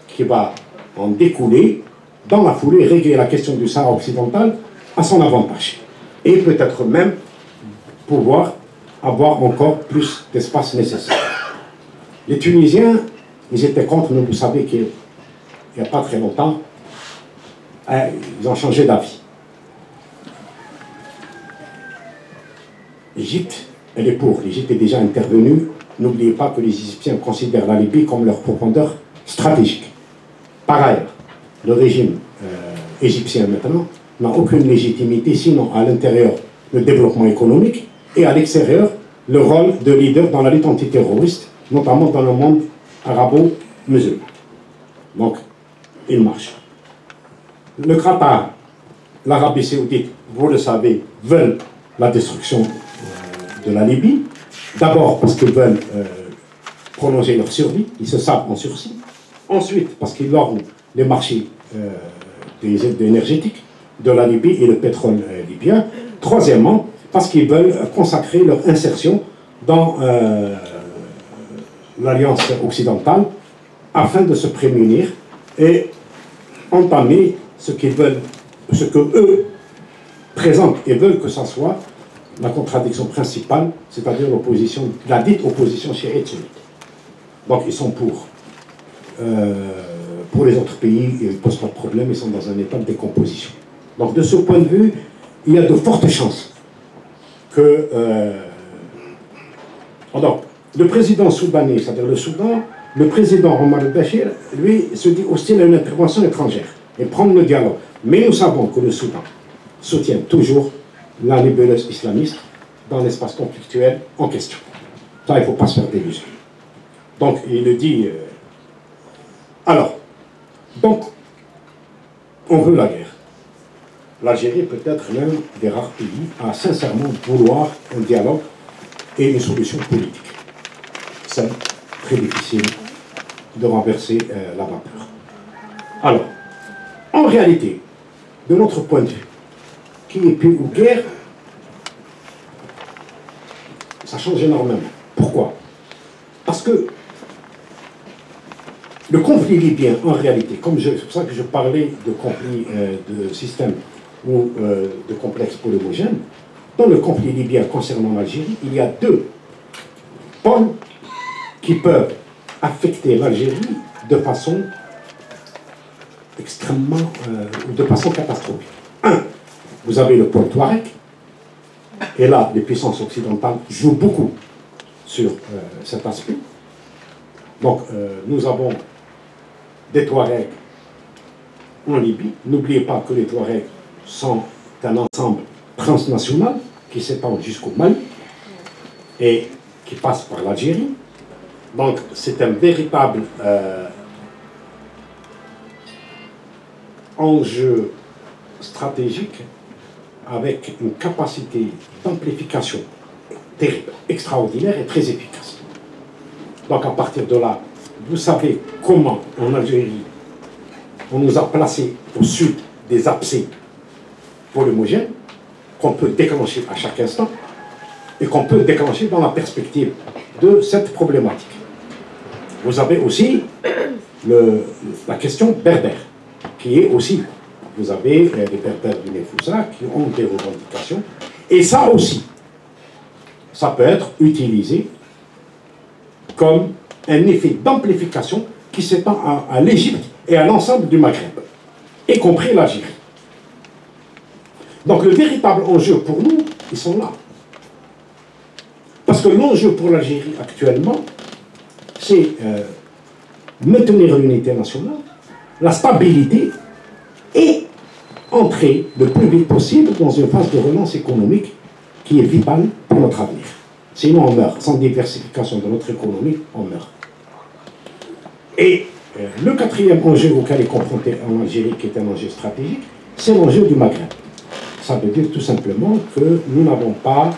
qui va en découler, dans la foulée, régler la question du Sahara occidental à son avantage. Et peut-être même pouvoir avoir encore plus d'espace nécessaire. Les Tunisiens, ils étaient contre, mais vous savez qu'il n'y a pas très longtemps, ils ont changé d'avis. L'Égypte, elle est pour. L'Égypte est déjà intervenue. N'oubliez pas que les Égyptiens considèrent la Libye comme leur profondeur stratégique. Par ailleurs, le régime égyptien maintenant n'a aucune légitimité, sinon à l'intérieur le développement économique et à l'extérieur le rôle de leader dans la lutte antiterroriste, notamment dans le monde arabo-musulman. Donc, il marche. Le Qatar, l'Arabie Saoudite, vous le savez, veulent la destruction de la Libye. D'abord parce qu'ils veulent prolonger leur survie, ils se savent en sursis. Ensuite, parce qu'ils ornent les marchés des aides énergétiques de la Libye et le pétrole libyen. Troisièmement, parce qu'ils veulent consacrer leur insertion dans l'Alliance occidentale afin de se prémunir et entamer ce qu'ils veulent, ce que eux présentent et veulent que ça soit la contradiction principale, c'est-à-dire l'opposition, la dite opposition chiite sunnite. Donc ils sont pour les autres pays, ils ne posent pas de problème, ils sont dans un état de décomposition. Donc de ce point de vue, il y a de fortes chances que... donc, le président soudanais, c'est-à-dire le Soudan, le président Omar el-Bashir, lui, se dit hostile à une intervention étrangère et prendre le dialogue. Mais nous savons que le Soudan soutient toujours la nébuleuse islamiste dans l'espace conflictuel en question. Ça, il ne faut pas se faire d'illusions. Donc, il le dit... Alors, donc, on veut la guerre. L'Algérie peut être l'un des rares pays à sincèrement vouloir un dialogue et une solution politique. C'est très difficile de renverser la vapeur. Alors, en réalité, de notre point de vue, qui est paix ou guerre, ça change énormément. Pourquoi? Parce que le conflit libyen, en réalité, c'est pour ça que je parlais de conflit de système ou de complexe polymogène, dans le conflit libyen concernant l'Algérie, il y a deux pôles qui peuvent affecter l'Algérie de façon extrêmement, de façon catastrophique. Un, vous avez le pôle Touareg, et là, les puissances occidentales jouent beaucoup sur cet aspect. Donc, nous avons des Touaregs en Libye. N'oubliez pas que les Touaregs sont un ensemble transnational qui s'étend jusqu'au Mali et qui passe par l'Algérie. Donc, c'est un véritable enjeu stratégique avec une capacité d'amplification terrible, extraordinaire et très efficace. Donc, à partir de là, vous savez comment, en Algérie, on nous a placés au sud des abcès polymogènes qu'on peut déclencher à chaque instant et qu'on peut déclencher dans la perspective de cette problématique. Vous avez aussi la question berbère, qui est aussi, vous avez les berbères du Nefoussa qui ont des revendications, et ça aussi, ça peut être utilisé comme un effet d'amplification qui s'étend à l'Égypte et à l'ensemble du Maghreb, y compris l'Algérie. Donc le véritable enjeu pour nous, ils sont là. Parce que l'enjeu pour l'Algérie actuellement, c'est maintenir l'unité nationale, la stabilité et entrer le plus vite possible dans une phase de relance économique qui est vitale pour notre avenir. Sinon on meurt. Sans diversification de notre économie, on meurt. Et le quatrième enjeu auquel est confronté en Algérie, qui est un enjeu stratégique, c'est l'enjeu du Maghreb. Ça veut dire tout simplement que nous n'avons pas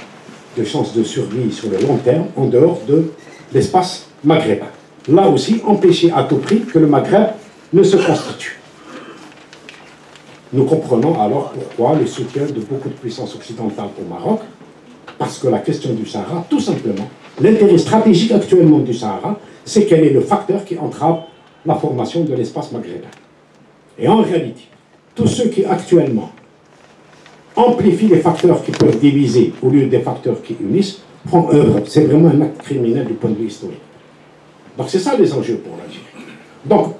de chance de survie sur le long terme en dehors de l'espace maghrébin. Là aussi, empêcher à tout prix que le Maghreb ne se constitue. Nous comprenons alors pourquoi le soutien de beaucoup de puissances occidentales au Maroc, parce que la question du Sahara, tout simplement, l'intérêt stratégique actuellement du Sahara, c'est quel est le facteur qui entrave la formation de l'espace maghrébin. Et en réalité, tous ceux qui actuellement amplifient les facteurs qui peuvent diviser au lieu des facteurs qui unissent, font œuvre. C'est vraiment un acte criminel du point de vue historique. Donc c'est ça les enjeux pour l'Algérie. Donc,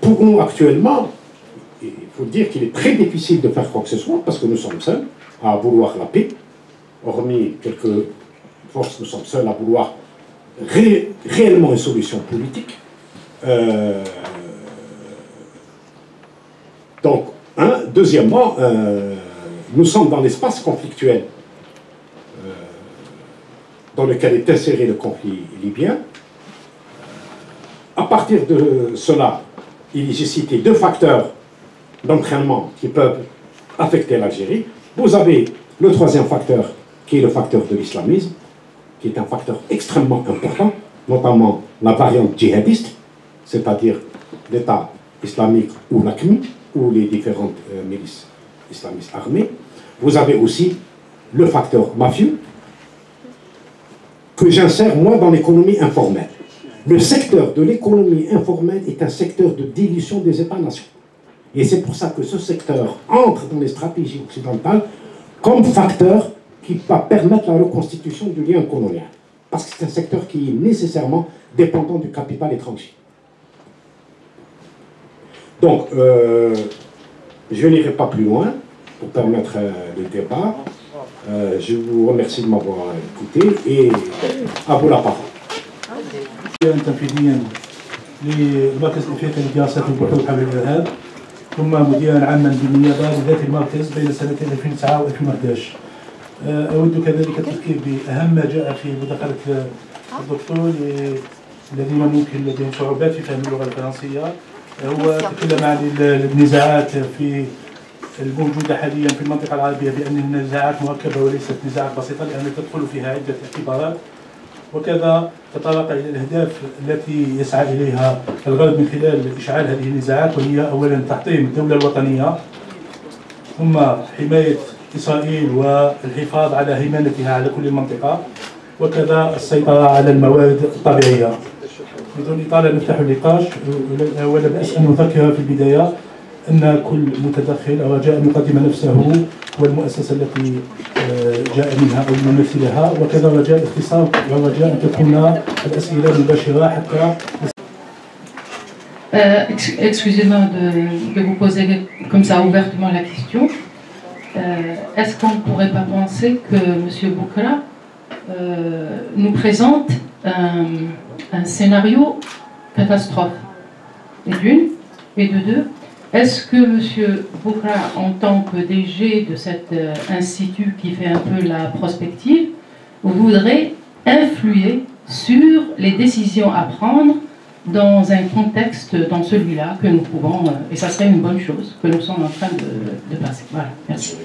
pour nous actuellement, il faut dire qu'il est très difficile de faire quoi que ce soit, parce que nous sommes seuls à vouloir la paix. Hormis quelques forces, nous sommes seuls à vouloir réellement une solution politique. Donc, deuxièmement, nous sommes dans l'espace conflictuel dans lequel est inséré le conflit libyen. À partir de cela, j'ai cité deux facteurs d'entraînement qui peuvent affecter l'Algérie. Vous avez le troisième facteur, qui est le facteur de l'islamisme, qui est un facteur extrêmement important, notamment la variante djihadiste, c'est-à-dire l'État islamique ou l'AQMI, ou les différentes milices islamistes armées. Vous avez aussi le facteur mafieux, que j'insère moi dans l'économie informelle. Le secteur de l'économie informelle est un secteur de dilution des États-nations. Et c'est pour ça que ce secteur entre dans les stratégies occidentales comme facteur qui va permettre la reconstitution du lien colonial. Parce que c'est un secteur qui est nécessairement dépendant du capital étranger. Donc, je n'irai pas plus loin pour permettre le débat. Je vous remercie de m'avoir écouté et à vous la parole. تنفيذيا للمركز الافريقي لدراسات البحوث حول الارهاب، ثم مديرا عاما بالنيابه لذات المركز بين سنتين 2009 و 2011. اود كذلك التذكير باهم ما جاء في مداخله الدكتور الذين ممكن لديهم صعوبات في فهم اللغه الفرنسيه. هو تكلم عن النزاعات في الموجودة حاليا في المنطقة العربية بأن النزاعات مركبة وليست نزاعات بسيطة، لأن تدخل فيها عدة اعتبارات، وكذا تطرق إلى الأهداف التي يسعى إليها الغرب من خلال إشعال هذه النزاعات، وهي أولا تحطيم الدولة الوطنية، ثم حماية إسرائيل والحفاظ على هيمنتها على كل المنطقة، وكذا السيطرة على الموارد الطبيعية. بدون إطالة نفتح النقاش، ولا بأس أن نذكر في البداية أن كل متدخل رجاء أن يقدم نفسه والمؤسسة التي جاء منها أو يمثلها، وكذا رجاء الاختصار ورجاء أن تكون الأسئلة مباشرة حتى. Excusez-moi de vous poser comme ça ouvertement la question. Est-ce qu'on ne pourrait pas penser que M. Boukra nous présente un scénario catastrophe, et d'une, et de deux, est-ce que M. Boukra, en tant que DG de cet institut qui fait un peu la prospective, voudrait influer sur les décisions à prendre dans un contexte, dans celui-là, que nous pouvons, et ça serait une bonne chose, que nous sommes en train de passer. Voilà, merci.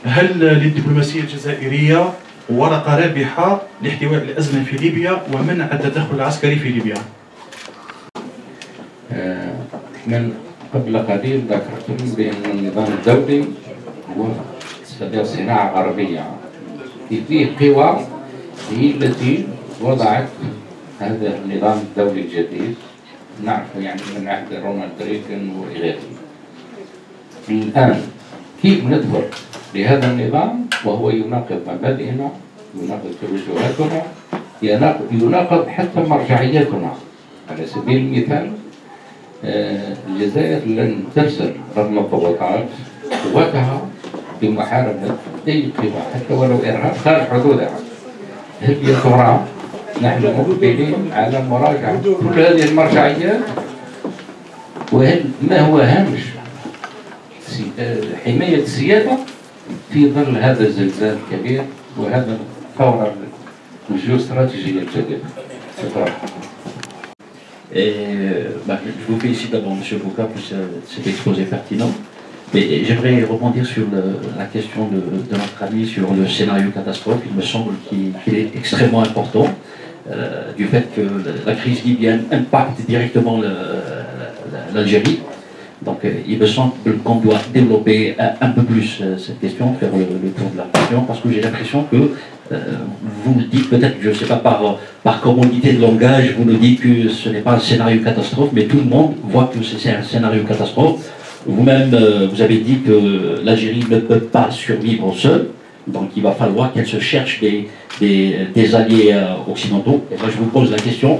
هل للدبلوماسية الجزائرية ورقة رابحة لاحتواء الأزمة في ليبيا ومنع التدخل العسكري في ليبيا؟ من قبل قليل ذكرتم بأن النظام الدولي هو صناعة غربية، فيه قوى هي التي وضعت هذا النظام الدولي الجديد، نعرف يعني من عهد رونالد ريغان وغيره. الآن كيف ندخل لهذا النظام وهو يناقض مبادئنا، يناقض توجهاتنا، يناقض حتى مرجعياتنا. على سبيل المثال الجزائر لن ترسل رغم الضغوطات قواتها بمحاربة أي قوى حتى ولو إرهاب خارج حدودها. هل يا ترى نحن مقبلين على مراجعة كل هذه المرجعيات؟ وهل ما هو هامش حماية السيادة في ظل هذا الزلزال الكبير وهذا الثورة الجيوستراتيجية الجديدة؟ شكرا. Je vous félicite d'abord, M. Boukra, pour cet exposé pertinent. Mais j'aimerais rebondir sur la question de notre ami sur le scénario catastrophe. Il me semble qu'il est extrêmement important du fait que la crise libyenne impacte directement l'Algérie. Donc il me semble qu'on doit développer un peu plus cette question, faire le tour de la question, parce que j'ai l'impression que vous nous dites, peut-être, je ne sais pas, par commodité de langage, vous nous dites que ce n'est pas un scénario catastrophe, mais tout le monde voit que c'est un scénario catastrophe. Vous-même, vous avez dit que l'Algérie ne peut pas survivre seule, donc il va falloir qu'elle se cherche des alliés occidentaux. Et moi je vous pose la question,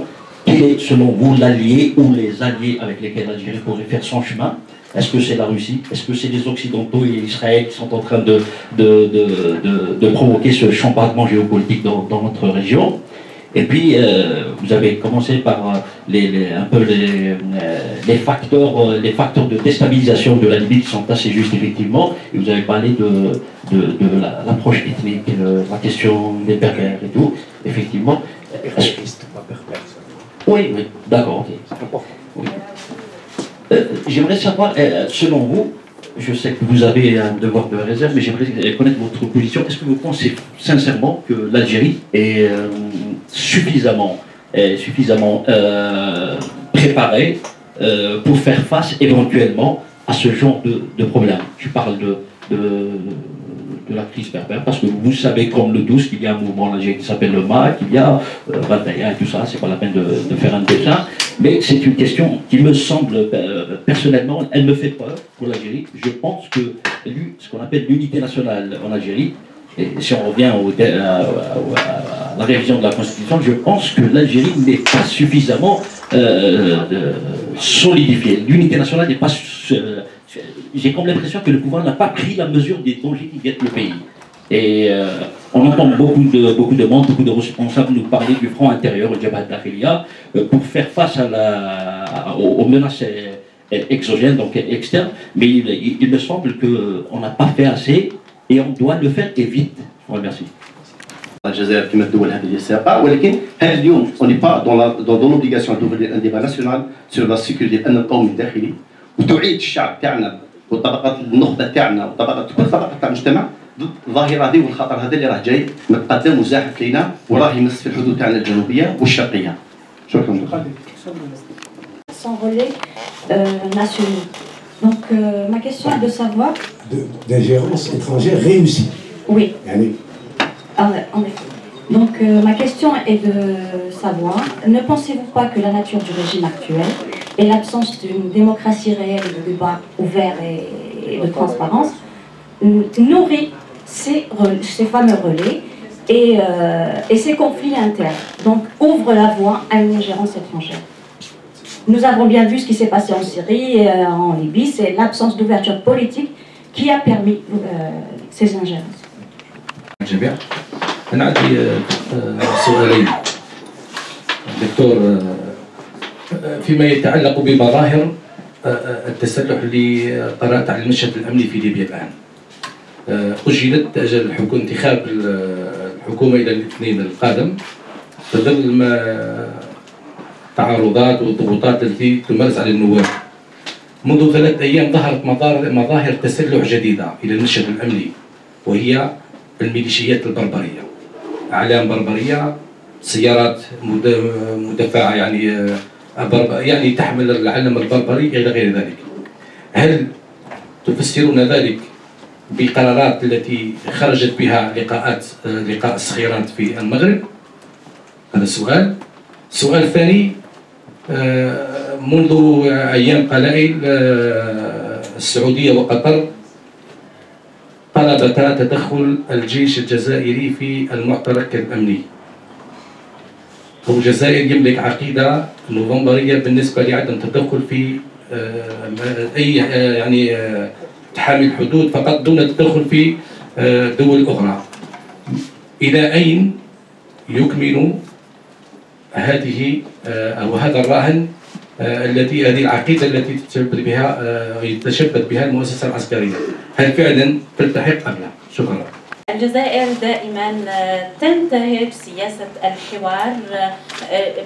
quel est selon vous l'allié ou les alliés avec lesquels l'Algérie pourrait faire son chemin? Est-ce que c'est la Russie? Est-ce que c'est les Occidentaux et Israël qui sont en train de provoquer ce chambardement géopolitique dans notre région? Et puis, vous avez commencé par un peu les facteurs de déstabilisation de la Libye qui sont assez justes, effectivement. Et vous avez parlé de l'approche ethnique, la question des berbères et tout. Effectivement. Oui, oui, d'accord, ok. C'est important. Oui. J'aimerais savoir, selon vous, je sais que vous avez un devoir de réserve, mais j'aimerais connaître votre position. Est-ce que vous pensez sincèrement que l'Algérie est suffisamment préparée pour faire face éventuellement à ce genre de problème? Je parle de la crise berbère, parce que vous savez comme le 12 qu'il y a un mouvement en Algérie qui s'appelle le MA, qu'il y a Rantaya et tout ça, c'est pas la peine de faire un dessin, mais c'est une question qui me semble, personnellement, elle me fait peur pour l'Algérie. Je pense que ce qu'on appelle l'unité nationale en Algérie, et si on revient à la révision de la Constitution, je pense que l'Algérie n'est pas suffisamment solidifiée. L'unité nationale n'est pas... j'ai comme l'impression que le pouvoir n'a pas pris la mesure des dangers qui guettent le pays. Et On entend beaucoup de membres, beaucoup de responsables nous parler du front intérieur, le Jabhat Dakhiliya, pour faire face aux menaces exogènes, donc externes. Mais il me semble qu'on n'a pas fait assez et on doit le faire et vite. Je vous remercie. الجزائر كما الدول هذه السابقه ولكن هذا اليوم اون با دون لوبليغاسيون دوفرير ان ديبا ناسيونال سور لا سيكوريتي الامن القومي الداخلي وتعيد الشعب تاعنا والطبقات النخبه تاعنا وطبقات كل طبقه تاع المجتمع ضد الظاهره هذه والخطر هذا اللي راه جاي من القدام وزاحف لينا وراه يمس في الحدود تاعنا الجنوبيه والشرقيه. شكرا. Sans relais nationaux. Donc ma question est de savoir. D'ingérence étrangère réussie. Oui. Yani. En effet. Donc ma question est de savoir, ne pensez-vous pas que la nature du régime actuel et l'absence d'une démocratie réelle et de débat ouvert et de transparence nourrit ces fameux relais et ces conflits internes, donc ouvre la voie à une ingérence étrangère? Nous avons bien vu ce qui s'est passé en Syrie et en Libye, c'est l'absence d'ouverture politique qui a permis ces ingérences. أنا عندي سؤالين دكتور فيما يتعلق بمظاهر التسلح اللي طرأت على المشهد الأمني في ليبيا الآن. أجلت أجل انتخاب الحكومة إلى الاثنين القادم في ظل التعارضات والضغوطات التي تمارس على النواب. منذ 3 أيام ظهرت مظاهر تسلح جديدة إلى المشهد الأمني وهي الميليشيات البربرية. أعلام بربرية، سيارات مدفعة يعني تحمل العلم البربري إلى غير ذلك. هل تفسرون ذلك بقرارات التي خرجت بها لقاء الصخيرات في المغرب؟ هذا سؤال. السؤال الثاني، منذ أيام قلائل السعودية وقطر طلبتا تدخل الجيش الجزائري في المعترك الأمني. والجزائر يملك عقيدة نوفمبرية بالنسبة لعدم التدخل في أي تحامي الحدود فقط دون التدخل في دول أخرى. إلى أين يكمن هذه أو هذا الراهن هذه العقيدة التي يتشبث بها المؤسسة العسكرية، هل فعلا تلتحق أم لا؟ شكرا. الجزائر دائما تنتهج سياسة الحوار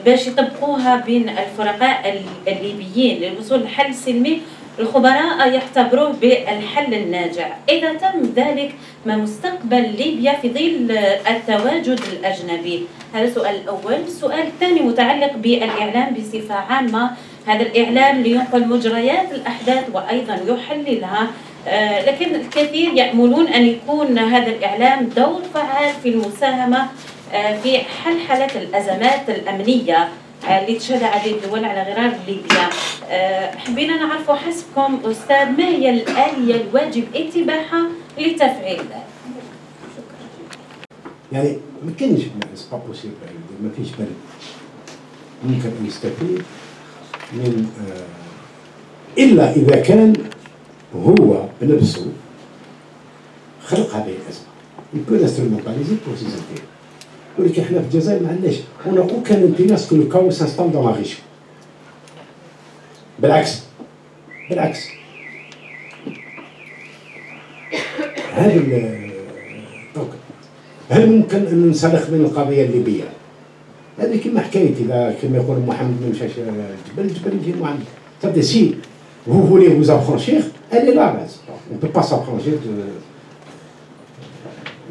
باش يطبقوها بين الفرقاء الليبيين للوصول لحل سلمي. الخبراء يعتبروه بالحل الناجع. إذا تم ذلك ما مستقبل ليبيا في ظل التواجد الأجنبي؟ هذا السؤال الأول. السؤال الثاني متعلق بالإعلام بصفة عامة. هذا الإعلام لينقل مجريات الأحداث وأيضا يحللها، لكن الكثير يأملون أن يكون هذا الإعلام دور فعال في المساهمة في حل حالات الأزمات الأمنية اللي تشهد عديد الدول على غرار ليبيا. حبينا نعرف حسبكم أستاذ ما هي الآلية الواجب اتباعها لتفعيل ذلك؟ يعني ما كانش ما فيش بلد ممكن أن يستفيد من إلا إذا كان هو بنفسه خلق هذه الأزمة. يكون instrumentalisé pour ses intérêts. ولكن احنا في الجزائر ما عندناش on n'a aucun intérêt à ce que le chaos s'installe dans la région. بالعكس هذا هل ممكن أن ننسلخ من القضية الليبية؟ هذه كما حكايتي كما يقول محمد ما مشاش الجبل يجي محمد. Ça si vous voulez vous affranchir, elle est là. On ne peut pas s'affranchir de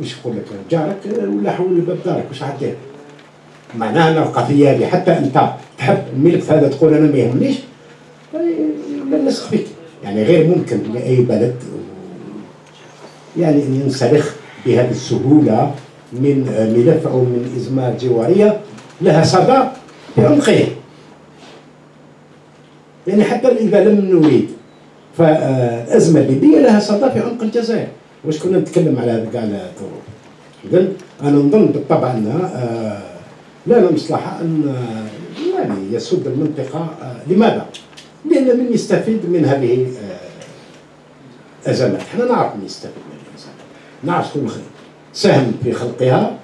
واش يقول لك جارك ولا حول باب دارك واش عديه. معناها أن القضية هذه حتى أنت تحب الملك هذا تقول أنا ما يهمنيش لا نسخ فيك. يعني غير ممكن لأي بلد يعني أن ينسلخ بهذه السهولة من ملف أو من أزمات جوارية لها صدى بعمقه. يعني حتى إذا لم نريد فالأزمة الليبية لها صدى في عمق الجزائر. واش كنا نتكلم على هذا كاع الظروف. إذن أنا نظن بالطبع أن لا مصلحة أن يعني يسد المنطقة. لماذا؟ لأن من يستفيد من هذه الأزمات، احنا نعرف من يستفيد من الأزمات، نعرف شكون ساهم في خلقها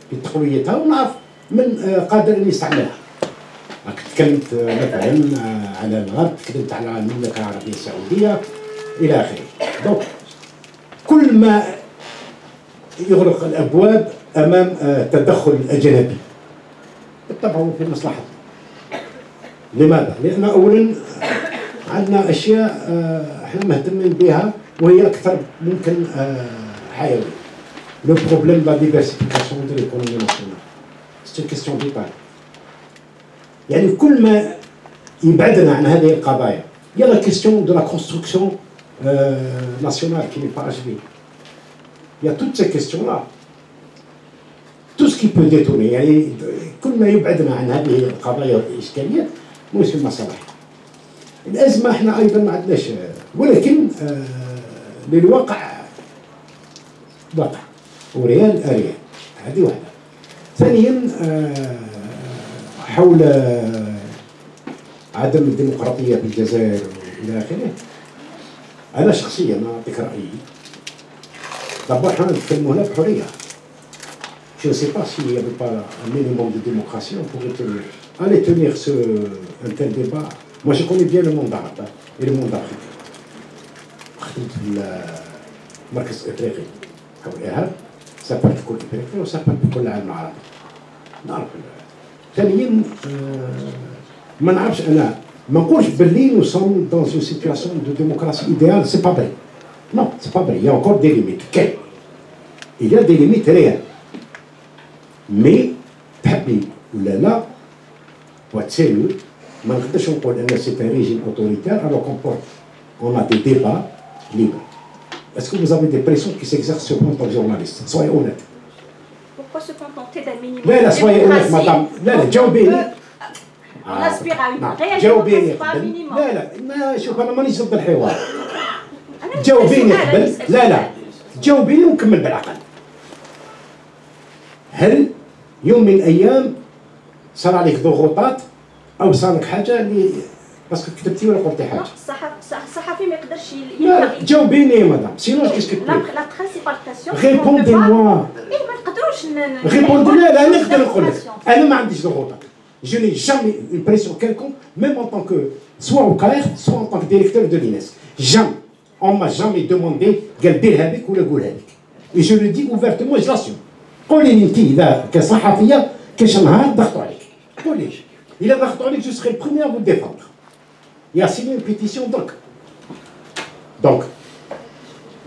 في تقويتها ونعرف من قادر ان يستعملها. راك تكلمت مثلا على المغرب، تكلمت على المملكه العربيه السعوديه الى اخره. دونك كل ما يغلق الابواب امام التدخل الاجنبي بالطبع في مصلحته. لماذا؟ لان اولا عندنا اشياء احنا مهتمين بها وهي اكثر ممكن حيويه. لو بروبليم لا ديفيرسيفيكاسيون دو ليكونومي ناسيونال سي كيستيون فيتال. يعني كل ما يبعدنا عن هذه القضايا il y a la question de la construction nationale qui n'est pas achevée. Il y a toutes ces questions-là. Tout ce qui peut détourner يعني كل ما يبعدنا عن هذه القضايا والإشكاليات مش في المصالح. الأزمة احنا أيضا ما عندناش، ولكن للواقع واقع وريال أريال. هذه واحدة. ثانيا حول عدم الديمقراطية في الجزائر إلى آخره. أنا شخصيا أعطيك رأيي. D'abord احنا نتكلموا هنا بحرية. Je ne sais pas s'il n'y avait pas un minimum de démocratie, on pourrait tenir. Allez tenir un tel débat. Moi je connais bien le monde arabe et le monde africain. خدمت في المركز الإفريقي حول الإرهاب، سافرت في كل إفريقيا وسافرت في كل العالم العربي. نعرف. ثانيا ما نعرفش أنا ما نقولش باللي nous sommes dans une situation de démocratie idéale, c'est pas vrai. Non, c'est pas vrai. Il y a encore des limites. Quelles? Il y a des limites réelles. Mais تحبي ولا لا وتسيريو ما نقدرش نقول ان سي ان ريجيم اوتوريتير alors qu'on a des débats libres. Est-ce que vous avez des pressions qui s'exercent sur vous en tant que journaliste? Soyez honnête. Pourquoi se contenter d'un minimum لا soyez honnête madame. لا جاوبيني. On aspire à une réelle جاوبيني démocratie, pas un قبل. minimum. لا ما شوف انا مانيش ضد الحوار. جاوبيني قبل. لا جاوبيني ونكمل بالعقل. هل يوم من الايام صار عليك ضغوطات او صار لك حاجه اللي باسكو كتبتي ولا قلتي حاجه؟ الصحفي ما يقدرش لا جاوبيني يا مدام سينو كيسكو لا برينسيبال كاسيون ريبوندي موا. ما نقدروش ريبوندي لا نقدر نقول لك انا ما عنديش ضغوطات. Je n'ai jamais une pression quelconque, même en tant que, soit au CAER, soit en tant que directeur de l'INES. Jamais. On ne m'a jamais demandé قال ديرها بك ولا قولها لك. Et je le dis ouvertement, je l'assume. قولي لي انت اذا كصحفيه كاش نهار ضغطوا عليك. قولي لي. اذا ضغطوا عليك je serai le premier à vous défendre. Il a signé une pétition donc. Donc,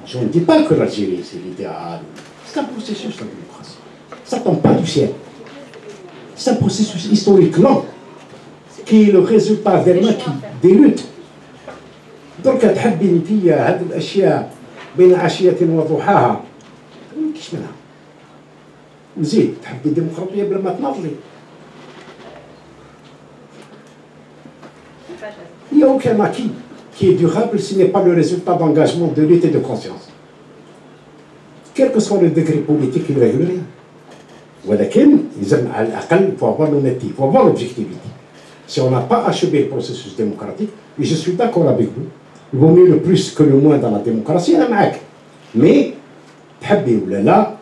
je ne dis pas que l'Algérie c'est l'idéal. C'est un processus la démocratie. Ça ne tombe pas du ciel. C'est un processus historique long qui est le résultat des luttes. Donc تحبي انت هذه الاشياء بين عشيه وضحاها ما كاينش منها. نزيد تحبي الديمقراطيه بلا ما تناضلي. Il n'y a aucun acquis qui est durable si ce n'est pas le résultat d'engagement, de lutte et de conscience. Quel que soit le degré politique, il ne règle rien. ولكن يلزم على الأقل il faut avoir l'honnêteté, il faut avoir l'objectivité. Si on n'a pas achevé le processus démocratique, et je suis d'accord avec vous, il vaut mieux le plus que le moins dans la démocratie, أنا معاك. Mais تحبي ولا لا,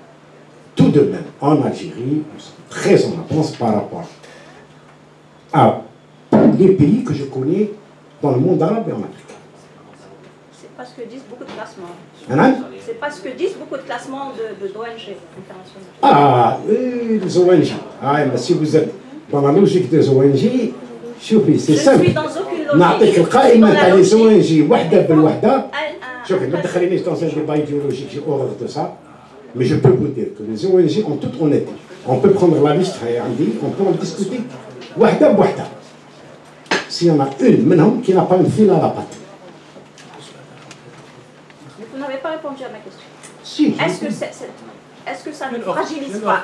tout de même, en Algérie, nous sommes très en avance par rapport à tous les pays que je connais dans le monde arabe et en Afrique. C'est pas ce que disent beaucoup de classements. Hein? C'est pas ce que disent beaucoup de classements d'ONG internationales. Ah, les ONG. Ah, mais si vous êtes dans la logique des ONG, شوفي c'est simple. Je suis dans aucune logique. نعطيك القائمة تاع les ONG وحدة بالوحدة. شوفي ما تدخلينيش dans un débat idéologique, j'ai horreur de ça. Mais je peux vous dire que les ONG ont toute honnêteté. On peut prendre la liste, on peut en discuter. وحدة بوحدة. S'il y en a une منهم qui n'a pas une fil à la patte. Vous n'avez pas répondu à ma question. Si. Est-ce que ça ne fragilise pas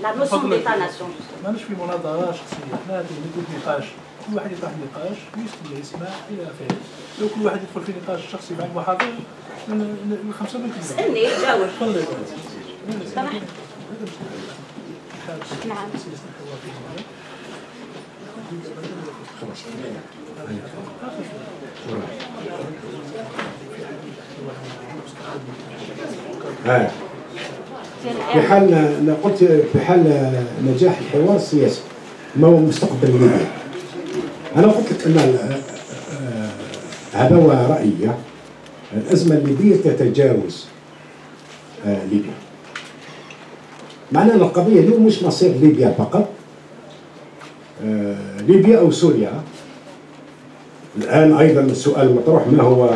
la notion d'État-nation? ماناش في مناظرة شخصية، احنا ندير نقاش، كل واحد يطرح نقاش ويسمع يسمع إلى آخره. لو كل واحد يدخل في نقاش شخصي مع المحاضر الخمسة ما يكملوش. اسألني جاوب. تفضل. سامحني. نعم. في حال قلت في حال نجاح الحوار السياسي ما هو مستقبل ليبيا. أنا قلت لك أن هذا هو رأيي. الأزمة الليبية تتجاوز ليبيا. معنى أن القضية اليوم مش مصير ليبيا فقط، ليبيا أو سوريا. الآن أيضا السؤال المطروح ما هو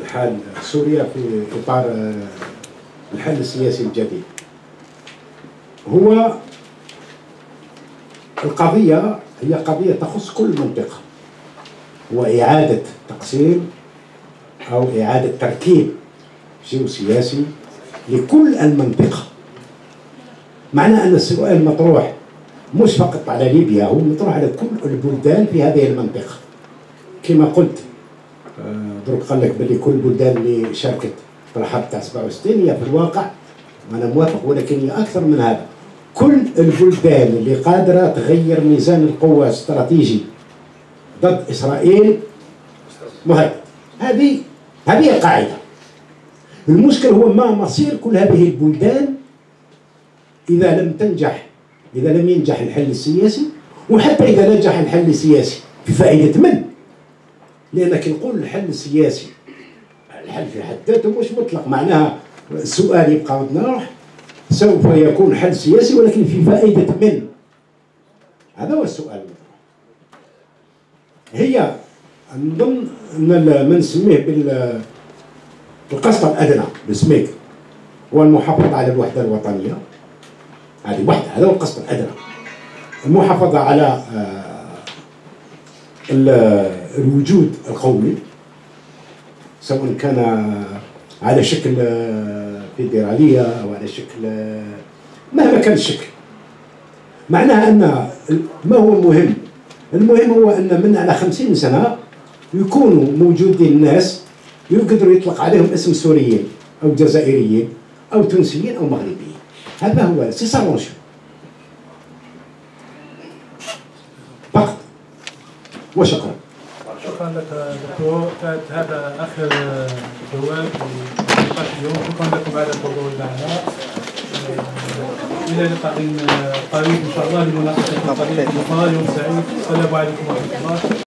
الحال سوريا في إطار الحل السياسي الجديد. هو القضية هي قضية تخص كل منطقة، وإعادة تقسيم أو إعادة تركيب جيوسياسي لكل المنطقة. معنى أن السؤال المطروح مش فقط على ليبيا، هو مطروح على كل البلدان في هذه المنطقة. كما قلت دروك قال لك بلي كل البلدان اللي شاركت في الحرب تاع 67 هي في الواقع، وأنا موافق، ولكن هي أكثر من هذا. كل البلدان اللي قادرة تغير ميزان القوة الاستراتيجي ضد إسرائيل مهدد. هذه قاعدة. المشكل هو ما مصير كل هذه البلدان إذا لم ينجح الحل السياسي، وحتى إذا نجح الحل السياسي في فائدة من؟ لأنك نقول الحل السياسي، الحل في حد ذاته مش مطلق. معناها السؤال يبقى مطروح، سوف يكون حل سياسي ولكن في فائدة من؟ هذا هو السؤال. هي نظن أن ما نسميه بالقسط الأدنى بالسميك هو المحافظة على الوحدة الوطنية. هذه وحدة، هذا هو القسط الأدنى. المحافظة على الوجود القومي، سواء كان على شكل فيدرالية أو على شكل مهما كان الشكل. معناها أن ما هو المهم؟ المهم هو أن من على 50 سنة يكونوا موجودين ناس يقدروا يطلق عليهم اسم سوريين أو جزائريين أو تونسيين أو مغربيين. هذا هو سي سالونشو فقط. وشكرا. شكرا لك دكتور. كانت هذا آخر جواب لحلقة اليوم. شكرا لكم على الحضور معنا. إلى لقاء قريب إن شاء الله لمناقشة قضية الإخوان. يوم سعيد. السلام عليكم ورحمة الله.